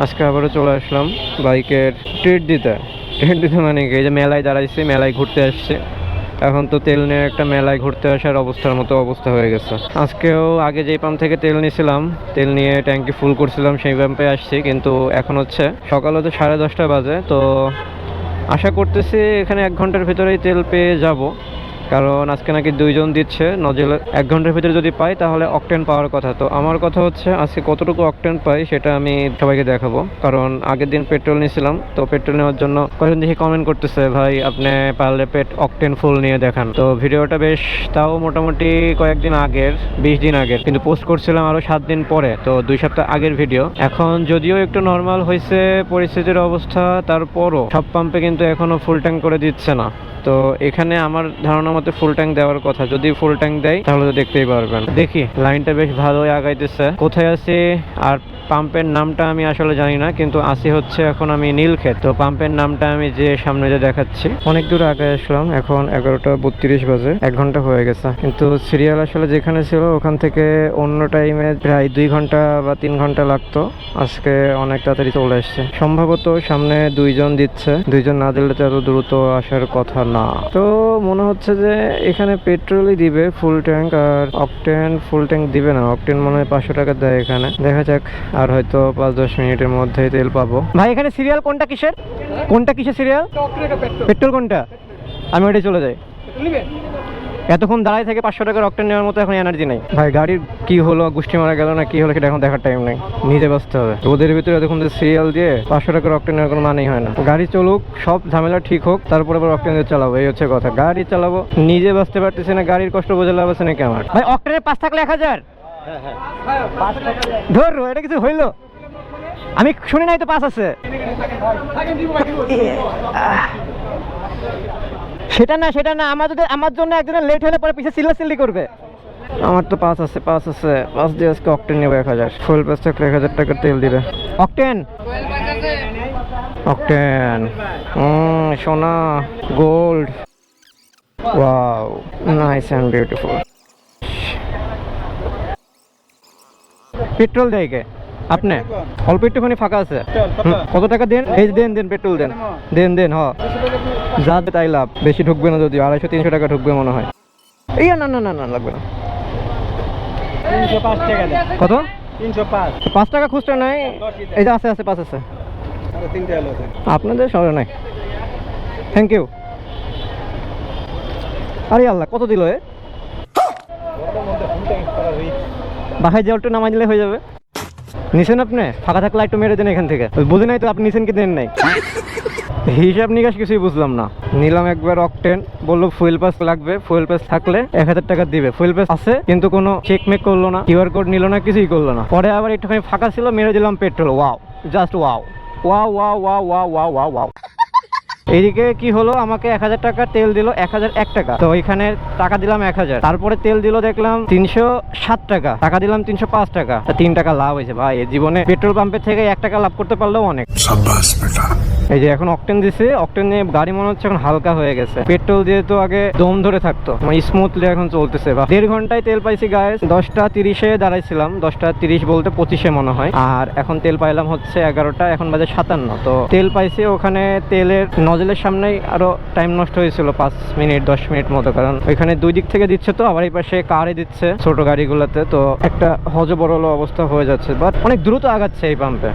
আজকে আবারও চলে আসলাম বাইকের ট্রিট দিতে মানে কি, এই যে মেলায় দাঁড়াইছি, মেলায় ঘুরতে আসছি। এখন তো তেল নিয়ে একটা মেলায় ঘুরতে আসার অবস্থার মতো অবস্থা হয়ে গেছে। আজকেও আগে যেই পাম্প থেকে তেল নিয়েছিলাম, তেল নিয়ে ট্যাঙ্কি ফুল করছিলাম, সেই পাম্পে আসছি। কিন্তু এখন হচ্ছে সকাল হতে 10:30 বাজে। তো আশা করতেছি এখানে 1 ঘন্টার ভিতরেই তেল পেয়ে যাব, কারণ আজকে নাকি 2 জন দিচ্ছে নজেলে। 1 ঘন্টার ভিতরে যদি পাই তাহলে অকটেন পাওয়ার কথা। তো আমার কথা হচ্ছে আজকে কতটুকু অকটেন পাই সেটা আমি সবাইকে দেখাবো, কারণ আগের দিন পেট্রোল নিয়েছিলাম। তো পেট্রোল নেওয়ার জন্য কয়েকজন দেখি কমেন্ট করতেছে, ভাই আপনি পারলে অকটেন ফুল নিয়ে দেখান। তো ভিডিওটা বেশ, তাও মোটামুটি কয়েকদিন আগের, 20 দিন আগের, কিন্তু পোস্ট করছিলাম আরও 7 দিন পরে, তো 2 সপ্তাহ আগের ভিডিও। এখন যদিও একটু নর্মাল হয়েছে পরিস্থিতির অবস্থা, তারপরও সব পাম্পে কিন্তু এখনো ফুল ট্যাঙ্ক করে দিচ্ছে না। তো এখানে আমার ধারণা মতে ফুল ট্যাঙ্ক দেওয়ার কথা। যদি ফুল ট্যাঙ্ক দেয় তাহলে তো দেখতেই পারবেন। দেখি, লাইনটা বেশ ভালোই আগাইতেছে। কোথায় আছি আর পাম্পের নামটা আমি আসলে জানি না, কিন্তু আসি হচ্ছে এখন আমি নীলক্ষেত। তো পাম্পের নামটা আমি যে সামনে যে দেখাচ্ছি। অনেক দূর আগে আসলাম, এখন 11:32 বাজে, 1 ঘন্টা হয়ে গেছে। কিন্তু সিরিয়াল আসলে যেখানে ছিল ওখান থেকে অন্য টাইমে প্রায় 2 ঘন্টা বা 3 ঘন্টা লাগতো। আজকে অনেক তাড়াতাড়ি চলে আসছে। সম্ভবত সামনে 2 জন দিচ্ছে, 2 জন না দিলে তো এত দ্রুত আসার কথা না। তো মনে হচ্ছে যে এখানে পেট্রোলই দিবে ফুল ট্যাঙ্ক, আর অকটেন ফুল ট্যাঙ্ক দিবে না। অকটেন মনে হয় 500 টাকা দেয় এখানে। দেখা যাক, আর হয়তো 5-10 মিনিটের মধ্যেই তেল পাবো। ভাই এখানে সিরিয়াল কোনটা কিসের, কোনটা কিসের সিরিয়াল? পেট্রোল কোনটা? আমি ওইটাই চলে যাই। এতক্ষণ দাঁড়াই থেকে 500 টাকার অকটেন নেওয়ার মতো এখন এনার্জি নেই। ভাই গাড়ির কি হলো, গোষ্ঠী মারা গেল না কি হলো সেটা এখন দেখার টাইম নেই, নিজে বাঁচতে হবে। ওদের ভিতরে এতক্ষণ সিরিয়াল দিয়ে 500 টাকার অকটেন নেওয়ার কোনো মানেই হয় না। গাড়ি চলুক, সব ঝামেলা ঠিক হোক, তারপরে আবার অকটেন দিয়ে চালাবো, এই হচ্ছে কথা। গাড়ি চালাবো, নিজে বাঁচতে পারতেছি না, গাড়ির কষ্ট বোঝা লাভ আছে নাকি আমার? ভাই অকটেনের 5 থাকলে 1000? ধর, এটা কিছু হইলো? আমি শুনি নাই তো 5 আছে। সেটা না, সেটা না, আমার জন্য একজনের লেট হলে পরে পিছে চিল্লাচিল্লি করবে। আমার তো 5 আছে, 5 আছে, 5 দিয়ে আজকে অকটেন নেবো 1000। ফুল প্যাস থাকলে 1000 টাকার তেল দিবে। অকটেন, অকটেন, সোনা, gold, wow, nice and beautiful. Petrol দেয় কে? আপনি? অল্প একটুখানি ফাঁকা আছে। কত টাকা দেন? এই দেন পেট্রোল দেন। যা তাই লাভ, বেশি ঢুকবে না, যদিও 250-300 টাকা ঢুকবে মনে হয়। এই না না না না, লাগবে না। 305 টাকা দেন। কত? 305। 5 টাকা খুচরা নাই? এই যে আছে, 5 আছে। আরে 3টা হলো। আপনাদের শহরে নাই। Thank you. আরে আল্লাহ, কত দিল এ? বাসায় জলটা নামাই দিলে হয়ে যাবে। নিছেন আপনি? ফাঁকা থাকলে একটু মেরে দেন এখান থেকে। বুঝি নাই তো আপনি নিছেন কি দেন নাই। হিসাব নিকাশ কিছুই বুঝলাম না। নিলাম একবার অকটেন, বললো ফুয়েল পাস লাগবে, ফুয়েল পাস থাকলে 1000 টাকা দিবে। ফুয়েল পাস আছে কিন্তু কোনো চেক মেক করলো না, কিউআর কোড নিল না, কিছুই করলো না। পরে আবার একটুখানি ফাঁকা ছিল, মেরে দিলাম petrol. Wow, just wow wow wow wow wow wow wow wow. এইদিকে কি হলো, আমাকে 1000 টাকা তেল দিল, 1001 টাকা। তো ওইখানে টাকা দিলাম 1000, তারপরে তেল দিল দেখলাম 307 টাকা, টাকা দিলাম 305 টাকা। 3 টাকা লাভ হয়েছে ভাই। এই জীবনে পেট্রোল পাম্পের থেকে 1 টাকা লাভ করতে পারলেও অনেক। এই যে এখন অকটেন দিছে, অকটেন নিয়ে গাড়ি মনে হচ্ছে এখন হালকা হয়ে গেছে। পেট্রোল দিয়ে তো আগে দম ধরে থাকতো, মানে স্মুথলি এখন চলতেছে। 1.5 ঘন্টায় তেল পাইছি গায়ে। 10:30-এ দাঁড়াইছিলাম, 10:30 বলতে 25-এ মনে হয়। আর এখন তেল পাইলাম হচ্ছে 11টা, এখন বাজে 57। তো তেল পাইছি, ওখানে তেলের নজলের সামনেই আরো টাইম নষ্ট হয়েছিল 5 মিনিট 10 মিনিট মতো, কারণ ওইখানে 2 দিক থেকে দিচ্ছে। তো আবার এই পাশে কারে দিচ্ছে ছোট গাড়িগুলোতে, তো একটা হজবরল অবস্থা হয়ে যাচ্ছে। বাট অনেক দ্রুত আগাচ্ছে এই পাম্পে।